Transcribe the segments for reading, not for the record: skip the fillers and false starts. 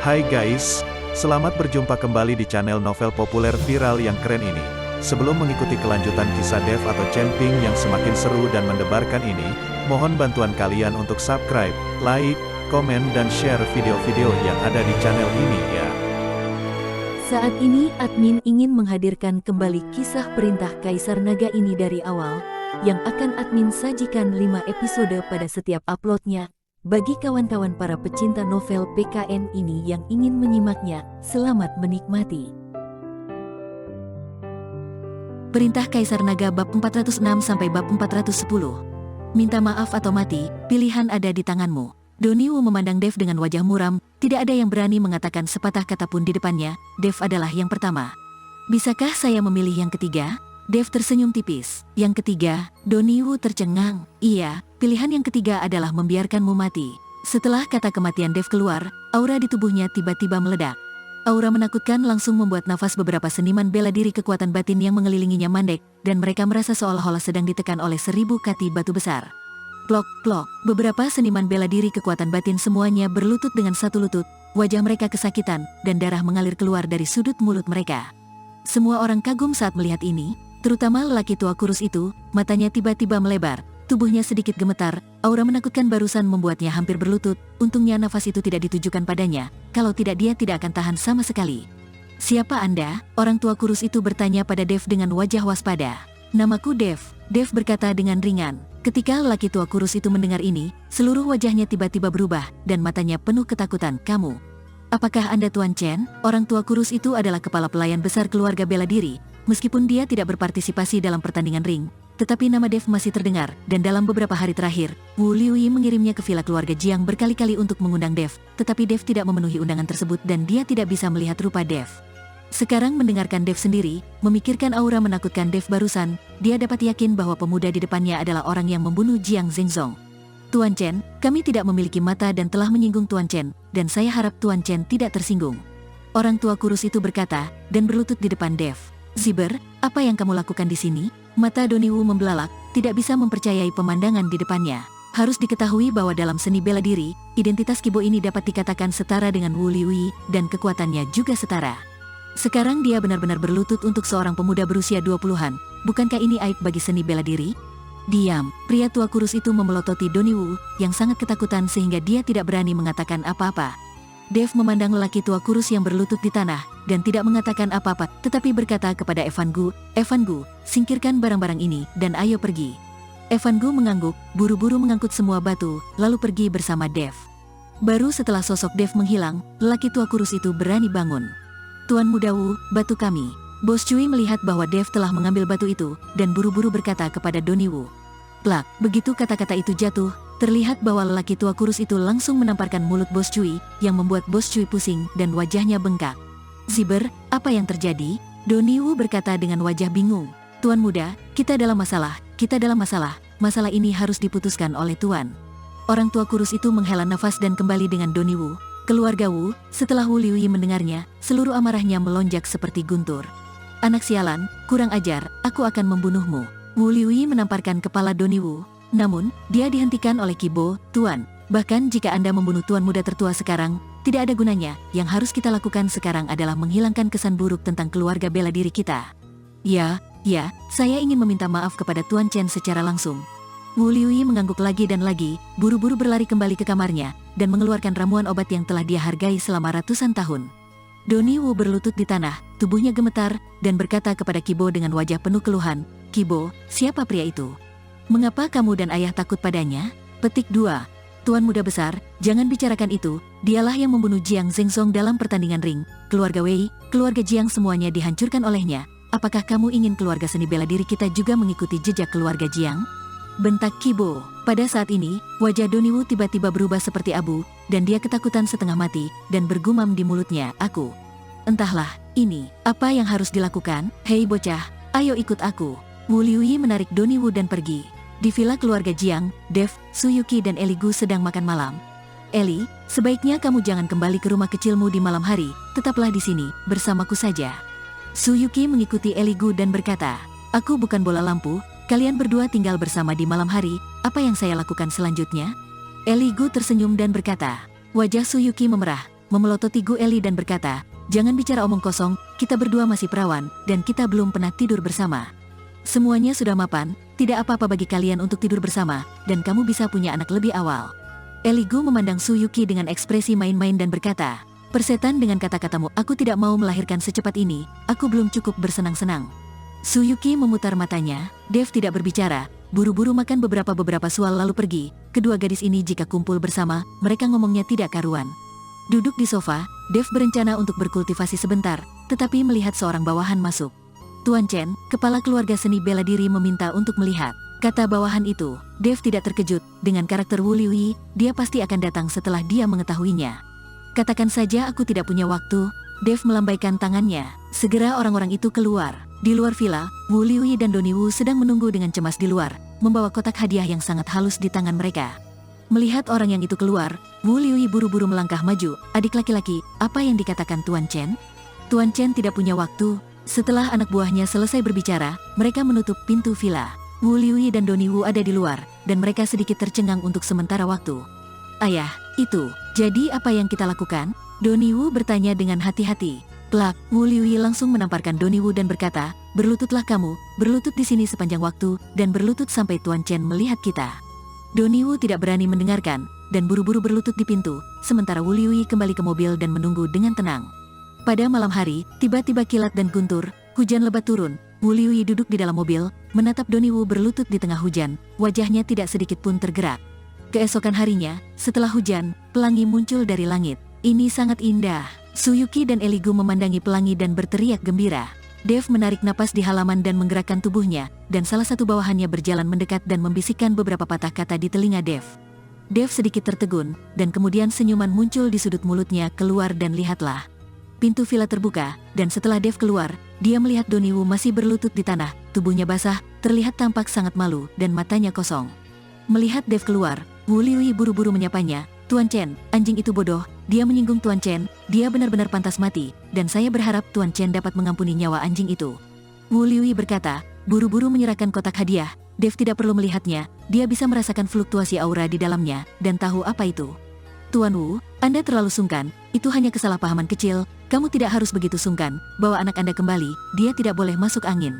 Hai guys, selamat berjumpa kembali di channel novel populer viral yang keren ini. Sebelum mengikuti kelanjutan kisah Dev atau Chen-Ping yang semakin seru dan mendebarkan ini, mohon bantuan kalian untuk subscribe, like, komen dan share video-video yang ada di channel ini ya. Saat ini admin ingin menghadirkan kembali kisah perintah Kaisar Naga ini dari awal, yang akan admin sajikan 5 episode pada setiap uploadnya. Bagi kawan-kawan para pecinta novel PKN ini yang ingin menyimaknya, selamat menikmati. Perintah Kaisar Naga bab 406 sampai bab 410. Minta maaf atau mati, pilihan ada di tanganmu. Doniwu memandang Dev dengan wajah muram, tidak ada yang berani mengatakan sepatah kata pun di depannya. Dev adalah yang pertama. Bisakah saya memilih yang ketiga? Dev tersenyum tipis. Yang ketiga, Doniwu tercengang. Iya, pilihan yang ketiga adalah membiarkanmu mati. Setelah kata kematian Dev keluar, aura di tubuhnya tiba-tiba meledak. Aura menakutkan langsung membuat nafas beberapa seniman bela diri kekuatan batin yang mengelilinginya mandek, dan mereka merasa seolah-olah sedang ditekan oleh 1000 kati batu besar. Plok, plok, beberapa seniman bela diri kekuatan batin semuanya berlutut dengan satu lutut, wajah mereka kesakitan, dan darah mengalir keluar dari sudut mulut mereka. Semua orang kagum saat melihat ini, terutama lelaki tua kurus itu, matanya tiba-tiba melebar, tubuhnya sedikit gemetar, aura menakutkan barusan membuatnya hampir berlutut, untungnya nafas itu tidak ditujukan padanya, kalau tidak dia tidak akan tahan sama sekali. Siapa Anda? Orang tua kurus itu bertanya pada Dev dengan wajah waspada. Namaku Dev, Dev berkata dengan ringan. Ketika lelaki tua kurus itu mendengar ini, seluruh wajahnya tiba-tiba berubah, dan matanya penuh ketakutan. Kamu? Apakah Anda Tuan Chen? Orang tua kurus itu adalah kepala pelayan besar keluarga bela diri. Meskipun dia tidak berpartisipasi dalam pertandingan ring, tetapi nama Dev masih terdengar, dan dalam beberapa hari terakhir, Wu Liuyi mengirimnya ke villa keluarga Jiang berkali-kali untuk mengundang Dev, tetapi Dev tidak memenuhi undangan tersebut dan dia tidak bisa melihat rupa Dev. Sekarang mendengarkan Dev sendiri, memikirkan aura menakutkan Dev barusan, dia dapat yakin bahwa pemuda di depannya adalah orang yang membunuh Jiang Zhengzong. Tuan Chen, kami tidak memiliki mata dan telah menyinggung Tuan Chen, dan saya harap Tuan Chen tidak tersinggung. Orang tua kurus itu berkata, dan berlutut di depan Dev. Ziber, apa yang kamu lakukan di sini? Mata Doniwu membelalak, tidak bisa mempercayai pemandangan di depannya. Harus diketahui bahwa dalam seni bela diri, identitas Kibo ini dapat dikatakan setara dengan Wu Liuyi, dan kekuatannya juga setara. Sekarang dia benar-benar berlutut untuk seorang pemuda berusia 20-an. Bukankah ini aib bagi seni bela diri? Diam, pria tua kurus itu memelototi Doniwu, yang sangat ketakutan sehingga dia tidak berani mengatakan apa-apa. Dev memandang lelaki tua kurus yang berlutut di tanah, dan tidak mengatakan apa-apa, tetapi berkata kepada Evan Gu, singkirkan barang-barang ini, dan ayo pergi. Evan Gu mengangguk, buru-buru mengangkut semua batu, lalu pergi bersama Dev. Baru setelah sosok Dev menghilang, lelaki tua kurus itu berani bangun. Tuan Muda Wu, batu kami. Bos Cui melihat bahwa Dev telah mengambil batu itu, dan buru-buru berkata kepada Doniwu. Plak, begitu kata-kata itu jatuh, terlihat bahwa lelaki tua kurus itu langsung menamparkan mulut Bos Cui, yang membuat Bos Cui pusing dan wajahnya bengkak. Ziber, apa yang terjadi? Doniwu berkata dengan wajah bingung. Tuan Muda, kita dalam masalah, masalah ini harus diputuskan oleh Tuan. Orang tua kurus itu menghela nafas dan kembali dengan Doniwu. Keluarga Wu, setelah Wu Liuyi mendengarnya, seluruh amarahnya melonjak seperti guntur. Anak sialan, kurang ajar, aku akan membunuhmu. Wu Liuyi menamparkan kepala Doniwu. Namun, dia dihentikan oleh Kibo, Tuan. Bahkan jika Anda membunuh Tuan Muda tertua sekarang, tidak ada gunanya. Yang harus kita lakukan sekarang adalah menghilangkan kesan buruk tentang keluarga bela diri kita. Ya, saya ingin meminta maaf kepada Tuan Chen secara langsung. Wu Liuyi mengangguk lagi dan lagi, buru-buru berlari kembali ke kamarnya, dan mengeluarkan ramuan obat yang telah dia hargai selama ratusan tahun. Doniwu berlutut di tanah, tubuhnya gemetar, dan berkata kepada Kibo dengan wajah penuh keluhan, Kibo, siapa pria itu? Mengapa kamu dan ayah takut padanya? Petik 2. Tuan Muda Besar, jangan bicarakan itu, dialah yang membunuh Jiang Zhengzong dalam pertandingan ring. Keluarga Wei, keluarga Jiang semuanya dihancurkan olehnya. Apakah kamu ingin keluarga seni bela diri kita juga mengikuti jejak keluarga Jiang? Bentak Kibo. Pada saat ini, wajah Doniwu tiba-tiba berubah seperti abu, dan dia ketakutan setengah mati, dan bergumam di mulutnya, aku. Entahlah, ini, apa yang harus dilakukan? Hei bocah, ayo ikut aku. Wu Liuyi menarik Doniwu dan pergi. Di villa keluarga Jiang, Dev, Suyuki dan Eli Gu sedang makan malam. Eli, sebaiknya kamu jangan kembali ke rumah kecilmu di malam hari, tetaplah di sini, bersamaku saja. Suyuki mengikuti Eli Gu dan berkata, aku bukan bola lampu, kalian berdua tinggal bersama di malam hari, apa yang saya lakukan selanjutnya? Eli Gu tersenyum dan berkata. Wajah Suyuki memerah, memelototi Gu Eli dan berkata, "Jangan bicara omong kosong, kita berdua masih perawan, dan kita belum pernah tidur bersama. Semuanya sudah mapan, tidak apa-apa bagi kalian untuk tidur bersama, dan kamu bisa punya anak lebih awal." Eli Gu memandang Su Yuki dengan ekspresi main-main dan berkata, "Persetan dengan kata-katamu, aku tidak mau melahirkan secepat ini, aku belum cukup bersenang-senang." Su Yuki memutar matanya, Dev tidak berbicara, buru-buru makan beberapa sual lalu pergi. Kedua gadis ini jika kumpul bersama, mereka ngomongnya tidak karuan. Duduk di sofa, Dev berencana untuk berkultivasi sebentar, tetapi melihat seorang bawahan masuk. "Tuan Chen, kepala keluarga seni bela diri meminta untuk melihat," kata bawahan itu. Dev tidak terkejut, dengan karakter Wu Liuyi, dia pasti akan datang setelah dia mengetahuinya. "Katakan saja aku tidak punya waktu." Dev melambaikan tangannya. Segera orang-orang itu keluar. Di luar villa, Wu Liuyi dan Doni Wu sedang menunggu dengan cemas di luar, membawa kotak hadiah yang sangat halus di tangan mereka. Melihat orang yang itu keluar, Wu Liuyi buru-buru melangkah maju. "Adik laki-laki, apa yang dikatakan Tuan Chen?" Tuan Chen tidak punya waktu. Setelah anak buahnya selesai berbicara, mereka menutup pintu villa. Wu Liuyi dan Doni Wu ada di luar, dan mereka sedikit tercengang untuk sementara waktu. "Ayah, itu, jadi apa yang kita lakukan?" Doni Wu bertanya dengan hati-hati. Plak, Wu Liuyi langsung menamparkan Doni Wu dan berkata, "Berlututlah kamu, berlutut di sini sepanjang waktu, dan berlutut sampai Tuan Chen melihat kita." Doni Wu tidak berani mendengarkan, dan buru-buru berlutut di pintu, sementara Wu Liuyi kembali ke mobil dan menunggu dengan tenang. Pada malam hari, tiba-tiba kilat dan guntur, hujan lebat turun. Wu Liuyi duduk di dalam mobil, menatap Doni Wu berlutut di tengah hujan, wajahnya tidak sedikit pun tergerak. Keesokan harinya, setelah hujan, pelangi muncul dari langit. "Ini sangat indah." Su Yuki dan Eli Gu memandangi pelangi dan berteriak gembira. Dev menarik napas di halaman dan menggerakkan tubuhnya, dan salah satu bawahannya berjalan mendekat dan membisikkan beberapa patah kata di telinga Dev. Dev sedikit tertegun, dan kemudian senyuman muncul di sudut mulutnya. "Keluar dan lihatlah." Pintu villa terbuka, dan setelah Dev keluar, dia melihat Doni Wu masih berlutut di tanah, tubuhnya basah, terlihat tampak sangat malu, dan matanya kosong. Melihat Dev keluar, Wu Liuyi buru-buru menyapanya, "Tuan Chen, anjing itu bodoh, dia menyinggung Tuan Chen, dia benar-benar pantas mati, dan saya berharap Tuan Chen dapat mengampuni nyawa anjing itu." Wu Liuyi berkata, buru-buru menyerahkan kotak hadiah. Dev tidak perlu melihatnya, dia bisa merasakan fluktuasi aura di dalamnya, dan tahu apa itu. "Tuan Wu, Anda terlalu sungkan, itu hanya kesalahpahaman kecil, kamu tidak harus begitu sungkan, bawa anak Anda kembali, dia tidak boleh masuk angin."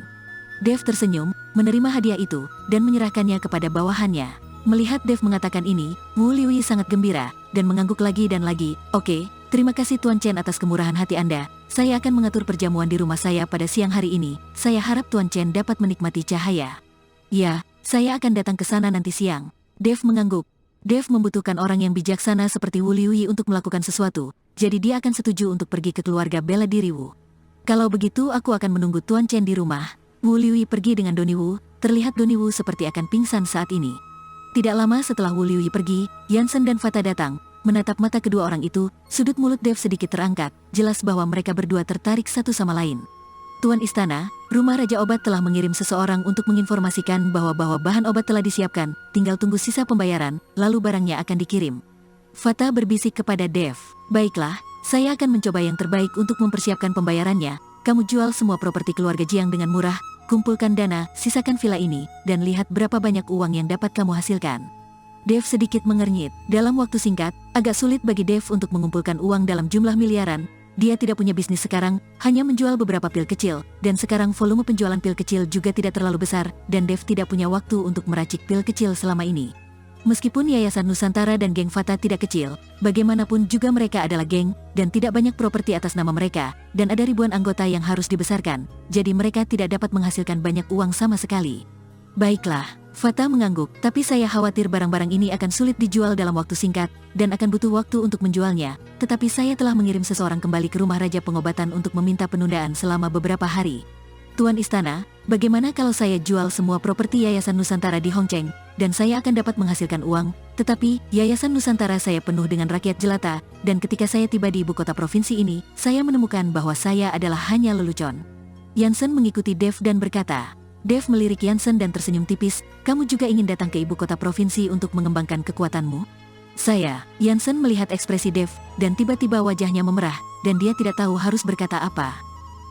Dev tersenyum, menerima hadiah itu, dan menyerahkannya kepada bawahannya. Melihat Dev mengatakan ini, Wu Liuyi sangat gembira, dan mengangguk lagi dan lagi. "Oke, terima kasih Tuan Chen atas kemurahan hati Anda. Saya akan mengatur perjamuan di rumah saya pada siang hari ini. Saya harap Tuan Chen dapat menikmati cahaya." "Ya, saya akan datang ke sana nanti siang." Dev mengangguk. Dev membutuhkan orang yang bijaksana seperti Wu Liuyi untuk melakukan sesuatu, jadi dia akan setuju untuk pergi ke keluarga bela diri Wu. "Kalau begitu aku akan menunggu Tuan Chen di rumah." Wu Liuyi pergi dengan Doni Wu, terlihat Doni Wu seperti akan pingsan saat ini. Tidak lama setelah Wu Liuyi pergi, Yansen dan Fata datang. Menatap mata kedua orang itu, sudut mulut Dev sedikit terangkat, jelas bahwa mereka berdua tertarik satu sama lain. "Tuan Istana, Rumah Raja Obat telah mengirim seseorang untuk menginformasikan bahwa bahan obat telah disiapkan, tinggal tunggu sisa pembayaran, lalu barangnya akan dikirim." Fata berbisik kepada Dev, "Baiklah, saya akan mencoba yang terbaik untuk mempersiapkan pembayarannya. Kamu jual semua properti keluarga Jiang dengan murah, kumpulkan dana, sisakan villa ini, dan lihat berapa banyak uang yang dapat kamu hasilkan." Dev sedikit mengernyit. Dalam waktu singkat, agak sulit bagi Dev untuk mengumpulkan uang dalam jumlah miliaran. Dia tidak punya bisnis sekarang, hanya menjual beberapa pil kecil, dan sekarang volume penjualan pil kecil juga tidak terlalu besar, dan Dev tidak punya waktu untuk meracik pil kecil selama ini. Meskipun Yayasan Nusantara dan geng Fata tidak kecil, bagaimanapun juga mereka adalah geng, dan tidak banyak properti atas nama mereka, dan ada ribuan anggota yang harus dibesarkan, jadi mereka tidak dapat menghasilkan banyak uang sama sekali. "Baiklah," Fata mengangguk, "tapi saya khawatir barang-barang ini akan sulit dijual dalam waktu singkat, dan akan butuh waktu untuk menjualnya, tetapi saya telah mengirim seseorang kembali ke Rumah Raja Pengobatan untuk meminta penundaan selama beberapa hari. Tuan Istana, bagaimana kalau saya jual semua properti Yayasan Nusantara di Hongcheng, dan saya akan dapat menghasilkan uang, tetapi Yayasan Nusantara saya penuh dengan rakyat jelata, dan ketika saya tiba di ibu kota provinsi ini, saya menemukan bahwa saya adalah hanya lelucon." Yansen mengikuti Dev dan berkata. Dev melirik Yansen dan tersenyum tipis, "Kamu juga ingin datang ke ibu kota provinsi untuk mengembangkan kekuatanmu?" "Saya." Yansen melihat ekspresi Dev, dan tiba-tiba wajahnya memerah, dan dia tidak tahu harus berkata apa.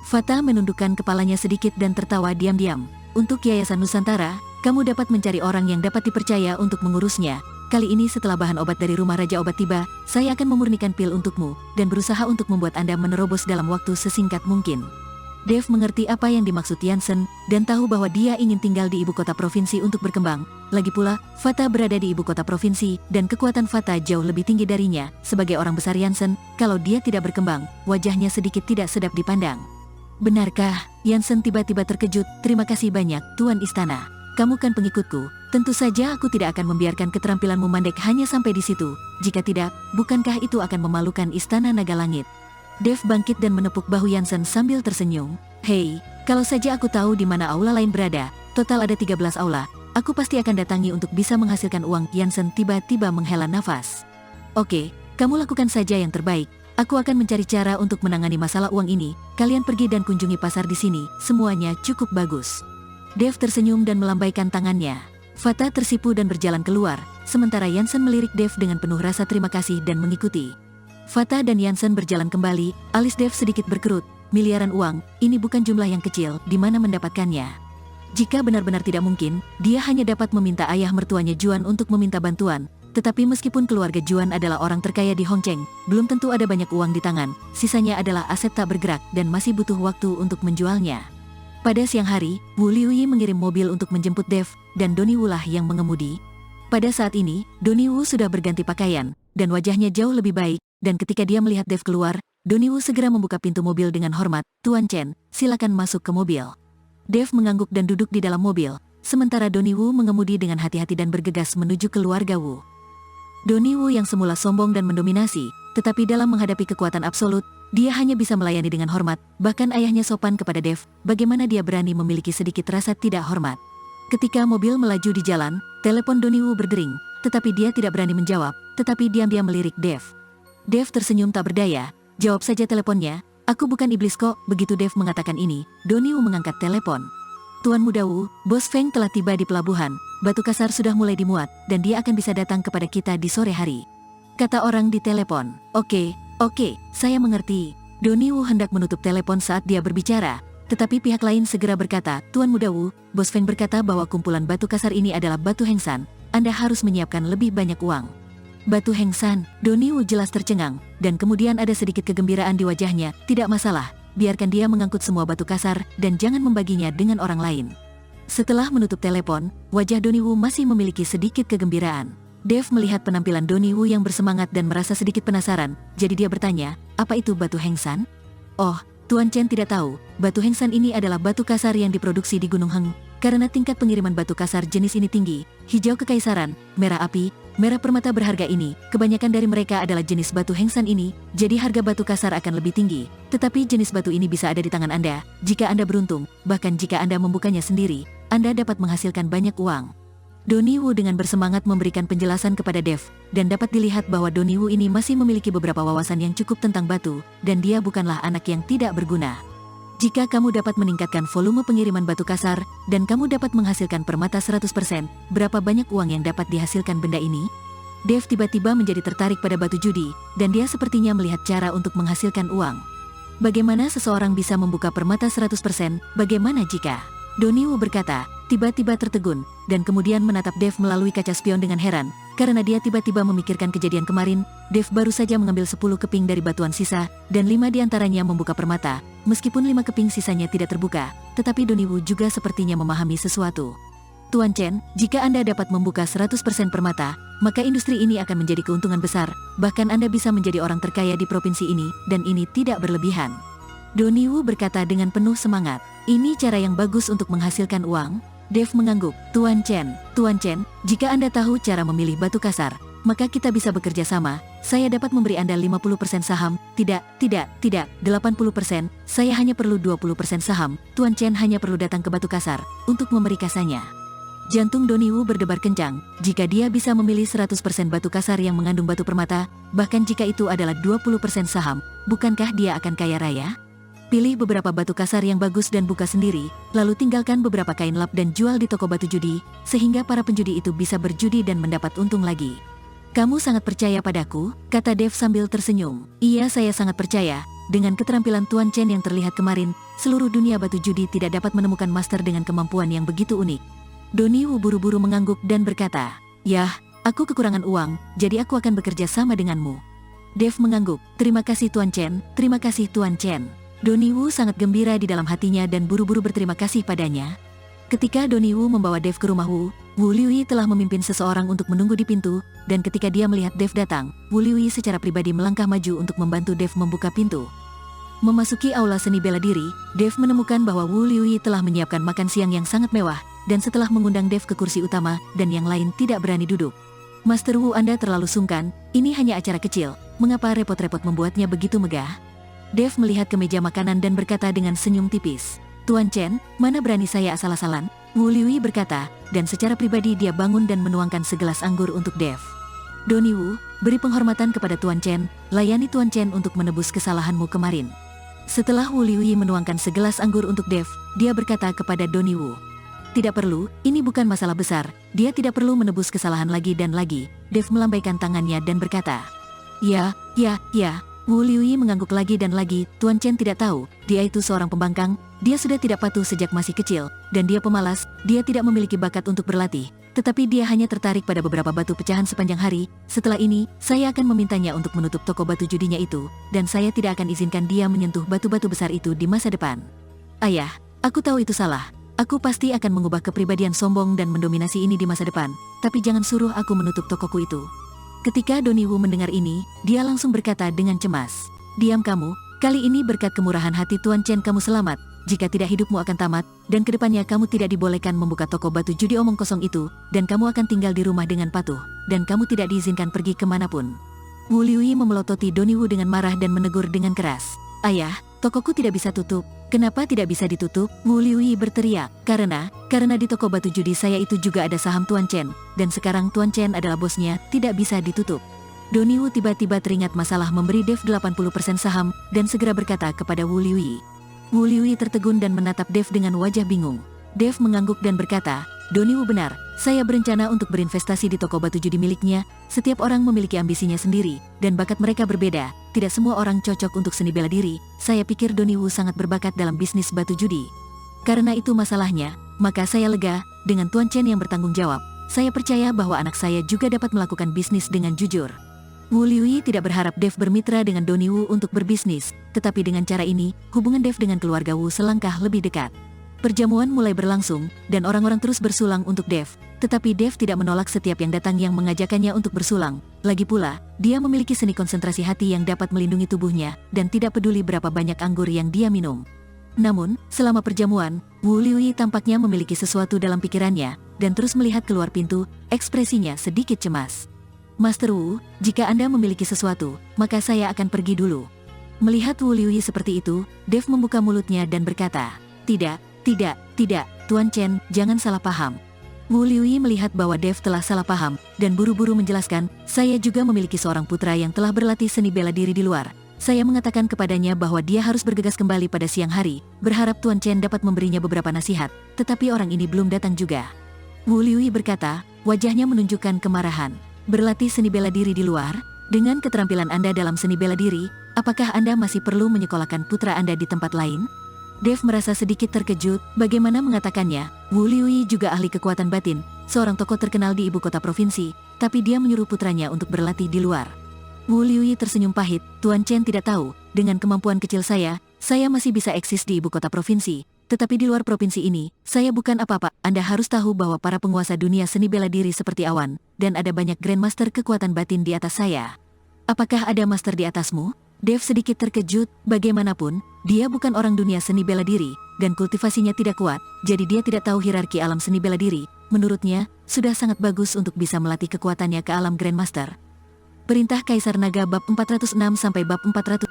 Fata menundukkan kepalanya sedikit dan tertawa diam-diam. "Untuk Yayasan Nusantara, kamu dapat mencari orang yang dapat dipercaya untuk mengurusnya. Kali ini setelah bahan obat dari rumah Raja Obat tiba, saya akan memurnikan pil untukmu, dan berusaha untuk membuat Anda menerobos dalam waktu sesingkat mungkin. Dave mengerti apa yang dimaksud Jansen, dan tahu bahwa dia ingin tinggal di ibu kota provinsi untuk berkembang. Lagi pula, Fata berada di ibu kota provinsi, dan kekuatan Fata jauh lebih tinggi darinya. Sebagai orang besar Jansen, kalau dia tidak berkembang, wajahnya sedikit tidak sedap dipandang. Benarkah? Jansen tiba-tiba terkejut. Terima kasih banyak, Tuan Istana. Kamu kan pengikutku. Tentu saja aku tidak akan membiarkan keterampilanmu mandek hanya sampai di situ. Jika tidak, bukankah itu akan memalukan Istana Naga Langit? Dave bangkit dan menepuk bahu Jansen sambil tersenyum. Hei, kalau saja aku tahu di mana aula lain berada, total ada 13 aula, aku pasti akan datangi untuk bisa menghasilkan uang. Jansen tiba-tiba menghela nafas. Oke, kamu lakukan saja yang terbaik. Aku akan mencari cara untuk menangani masalah uang ini. Kalian pergi dan kunjungi pasar di sini, semuanya cukup bagus. Dave tersenyum dan melambaikan tangannya. Fata tersipu dan berjalan keluar, sementara Jansen melirik Dave dengan penuh rasa terima kasih dan mengikuti. Fata dan Jansen berjalan kembali, alis Dave sedikit berkerut. Miliaran uang, ini bukan jumlah yang kecil, di mana mendapatkannya? Jika benar-benar tidak mungkin, dia hanya dapat meminta ayah mertuanya Juan untuk meminta bantuan. Tetapi meskipun keluarga Juan adalah orang terkaya di Hongcheng, belum tentu ada banyak uang di tangan, sisanya adalah aset tak bergerak dan masih butuh waktu untuk menjualnya. Pada siang hari, Wu Liuyi mengirim mobil untuk menjemput Dave, dan Donnie Wu lah yang mengemudi. Pada saat ini, Donnie Wu sudah berganti pakaian, dan wajahnya jauh lebih baik, dan ketika dia melihat Dave keluar, Donnie Wu segera membuka pintu mobil dengan hormat. Tuan Chen, silakan masuk ke mobil. Dave mengangguk dan duduk di dalam mobil, sementara Donnie Wu mengemudi dengan hati-hati dan bergegas menuju keluarga Wu. Donnie Wu yang semula sombong dan mendominasi, tetapi dalam menghadapi kekuatan absolut, dia hanya bisa melayani dengan hormat, bahkan ayahnya sopan kepada Dave, bagaimana dia berani memiliki sedikit rasa tidak hormat. Ketika mobil melaju di jalan, telepon Donnie Wu berdering, tetapi dia tidak berani menjawab, tetapi diam-diam melirik Dave. Dave tersenyum tak berdaya, jawab saja teleponnya, aku bukan iblis kok. Begitu Dave mengatakan ini, Donnie Wu mengangkat telepon. Tuan Muda Wu, Bos Feng telah tiba di pelabuhan, batu kasar sudah mulai dimuat, dan dia akan bisa datang kepada kita di sore hari. Kata orang di telepon. Oke, saya mengerti. Donnie Wu hendak menutup telepon saat dia berbicara, tetapi pihak lain segera berkata, Tuan Muda Wu, Bos Feng berkata bahwa kumpulan batu kasar ini adalah batu Hengsan, Anda harus menyiapkan lebih banyak uang. Batu Hengsan, Donnie Wu jelas tercengang, dan kemudian ada sedikit kegembiraan di wajahnya. Tidak masalah, biarkan dia mengangkut semua batu kasar, dan jangan membaginya dengan orang lain. Setelah menutup telepon, wajah Donnie Wu masih memiliki sedikit kegembiraan. Dave melihat penampilan Donnie Wu yang bersemangat dan merasa sedikit penasaran, jadi dia bertanya, apa itu batu Hengsan? Oh, Tuan Chen tidak tahu, batu Hengsan ini adalah batu kasar yang diproduksi di Gunung Heng. Karena tingkat pengiriman batu kasar jenis ini tinggi, hijau kekaisaran, merah api, merah permata berharga ini, kebanyakan dari mereka adalah jenis batu Hengsan ini, jadi harga batu kasar akan lebih tinggi. Tetapi jenis batu ini bisa ada di tangan Anda, jika Anda beruntung, bahkan jika Anda membukanya sendiri, Anda dapat menghasilkan banyak uang. Donnie Wu dengan bersemangat memberikan penjelasan kepada Dave, dan dapat dilihat bahwa Donnie Wu ini masih memiliki beberapa wawasan yang cukup tentang batu, dan dia bukanlah anak yang tidak berguna. Jika kamu dapat meningkatkan volume pengiriman batu kasar, dan kamu dapat menghasilkan permata 100%, berapa banyak uang yang dapat dihasilkan benda ini? Dave tiba-tiba menjadi tertarik pada batu judi, dan dia sepertinya melihat cara untuk menghasilkan uang. Bagaimana seseorang bisa membuka permata 100%, bagaimana jika? Donnie Wu berkata, tiba-tiba tertegun, dan kemudian menatap Dave melalui kaca spion dengan heran, karena dia tiba-tiba memikirkan kejadian kemarin. Dave baru saja mengambil 10 keping dari batuan sisa, dan 5 diantaranya membuka permata. Meskipun 5 keping sisanya tidak terbuka, tetapi Donnie Wu juga sepertinya memahami sesuatu. Tuan Chen, jika Anda dapat membuka 100% permata, maka industri ini akan menjadi keuntungan besar, bahkan Anda bisa menjadi orang terkaya di provinsi ini, dan ini tidak berlebihan. Donnie Wu berkata dengan penuh semangat, ini cara yang bagus untuk menghasilkan uang. Dave mengangguk, Tuan Chen, jika Anda tahu cara memilih batu kasar, maka kita bisa bekerja sama. Saya dapat memberi Anda 50% saham, tidak, 80%, saya hanya perlu 20% saham. Tuan Chen hanya perlu datang ke batu kasar, untuk memberi kasanya. Jantung Donnie Wu berdebar kencang, jika dia bisa memilih 100% batu kasar yang mengandung batu permata, bahkan jika itu adalah 20% saham, bukankah dia akan kaya raya? Pilih beberapa batu kasar yang bagus dan buka sendiri, lalu tinggalkan beberapa kain lap dan jual di toko batu judi, sehingga para penjudi itu bisa berjudi dan mendapat untung lagi. Kamu sangat percaya padaku? Kata Dave sambil tersenyum. Iya, saya sangat percaya. Dengan keterampilan Tuan Chen yang terlihat kemarin, seluruh dunia batu judi tidak dapat menemukan master dengan kemampuan yang begitu unik. Donnie Wu buru-buru mengangguk dan berkata, "Yah, aku kekurangan uang, jadi aku akan bekerja sama denganmu." Dave mengangguk, "Terima kasih Tuan Chen, terima kasih Tuan Chen." Donnie Wu sangat gembira di dalam hatinya dan buru-buru berterima kasih padanya. Ketika Donnie Wu membawa Dave ke rumah Wu, Wu Liuyi telah memimpin seseorang untuk menunggu di pintu, dan ketika dia melihat Dave datang, Wu Liuyi secara pribadi melangkah maju untuk membantu Dave membuka pintu. Memasuki aula seni bela diri, Dave menemukan bahwa Wu Liuyi telah menyiapkan makan siang yang sangat mewah, dan setelah mengundang Dave ke kursi utama, dan yang lain tidak berani duduk. "Master Wu, Anda terlalu sungkan, ini hanya acara kecil, mengapa repot-repot membuatnya begitu megah?" Dave melihat ke meja makanan dan berkata dengan senyum tipis, "Tuan Chen, mana berani saya asal-asalan?" Wu Liuyi berkata, dan secara pribadi dia bangun dan menuangkan segelas anggur untuk Dave. "Donnie Wu, beri penghormatan kepada Tuan Chen, layani Tuan Chen untuk menebus kesalahanmu kemarin." Setelah Wu Liuyi menuangkan segelas anggur untuk Dave, dia berkata kepada Donnie Wu, "Tidak perlu, ini bukan masalah besar, dia tidak perlu menebus kesalahan lagi dan lagi." Dave melambaikan tangannya dan berkata, "Ya. Wu Liuyi mengangguk lagi dan lagi. Tuan Chen tidak tahu, dia itu seorang pembangkang, dia sudah tidak patuh sejak masih kecil, dan dia pemalas, dia tidak memiliki bakat untuk berlatih, tetapi dia hanya tertarik pada beberapa batu pecahan sepanjang hari. Setelah ini, saya akan memintanya untuk menutup toko batu judinya itu, dan saya tidak akan izinkan dia menyentuh batu-batu besar itu di masa depan." "Ayah, aku tahu itu salah. Aku pasti akan mengubah kepribadian sombong dan mendominasi ini di masa depan, tapi jangan suruh aku menutup tokoku itu." Ketika Donnie Wu mendengar ini, dia langsung berkata dengan cemas, "Diam kamu, kali ini berkat kemurahan hati Tuan Chen kamu selamat, jika tidak hidupmu akan tamat, dan kedepannya kamu tidak dibolehkan membuka toko batu judi omong kosong itu, dan kamu akan tinggal di rumah dengan patuh, dan kamu tidak diizinkan pergi kemanapun." Wu Liuyi memelototi Donnie Wu dengan marah dan menegur dengan keras, "Ayah, tokoku tidak bisa tutup." "Kenapa tidak bisa ditutup?" Wu Liuyi berteriak, Karena di toko batu judi saya itu juga ada saham Tuan Chen, dan sekarang Tuan Chen adalah bosnya, tidak bisa ditutup." Donnie Wu tiba-tiba teringat masalah memberi Dave 80% saham, dan segera berkata kepada Wu Liuyi. Wu Liuyi tertegun dan menatap Dave dengan wajah bingung. Dave mengangguk dan berkata, "Donnie Wu benar, saya berencana untuk berinvestasi di toko batu judi miliknya. Setiap orang memiliki ambisinya sendiri, dan bakat mereka berbeda. Tidak semua orang cocok untuk seni bela diri. Saya pikir Donnie Wu sangat berbakat dalam bisnis batu judi. Karena itu masalahnya, maka saya lega, dengan Tuan Chen yang bertanggung jawab. Saya percaya bahwa anak saya juga dapat melakukan bisnis dengan jujur." Wu Liuyi tidak berharap Dave bermitra dengan Donnie Wu untuk berbisnis, tetapi dengan cara ini, hubungan Dave dengan keluarga Wu selangkah lebih dekat. Perjamuan mulai berlangsung, dan orang-orang terus bersulang untuk Dave, tetapi Dave tidak menolak setiap yang datang yang mengajakannya untuk bersulang. Lagi pula, dia memiliki seni konsentrasi hati yang dapat melindungi tubuhnya, dan tidak peduli berapa banyak anggur yang dia minum. Namun, selama perjamuan, Wu Liuyi tampaknya memiliki sesuatu dalam pikirannya, dan terus melihat keluar pintu, ekspresinya sedikit cemas. "Master Wu, jika Anda memiliki sesuatu, maka saya akan pergi dulu." Melihat Wu Liuyi seperti itu, Dave membuka mulutnya dan berkata, Tidak, Tuan Chen, jangan salah paham." Wu Liuyi melihat bahwa Dave telah salah paham, dan buru-buru menjelaskan, "Saya juga memiliki seorang putra yang telah berlatih seni bela diri di luar. Saya mengatakan kepadanya bahwa dia harus bergegas kembali pada siang hari, berharap Tuan Chen dapat memberinya beberapa nasihat, tetapi orang ini belum datang juga." Wu Liuyi berkata, wajahnya menunjukkan kemarahan. "Berlatih seni bela diri di luar? Dengan keterampilan Anda dalam seni bela diri, apakah Anda masih perlu menyekolahkan putra Anda di tempat lain?" Dave merasa sedikit terkejut, bagaimana mengatakannya. Wu Liuyi juga ahli kekuatan batin, seorang tokoh terkenal di ibu kota provinsi, tapi dia menyuruh putranya untuk berlatih di luar. Wu Liuyi tersenyum pahit, "Tuan Chen tidak tahu, dengan kemampuan kecil saya masih bisa eksis di ibu kota provinsi, tetapi di luar provinsi ini, saya bukan apa-apa. Anda harus tahu bahwa para penguasa dunia seni bela diri seperti awan, dan ada banyak grandmaster kekuatan batin di atas saya. Apakah ada master di atasmu?" Dave sedikit terkejut, bagaimanapun, dia bukan orang dunia seni bela diri, dan kultivasinya tidak kuat, jadi dia tidak tahu hierarki alam seni bela diri. Menurutnya, sudah sangat bagus untuk bisa melatih kekuatannya ke alam Grandmaster. Perintah Kaisar Naga bab 406 sampai bab 400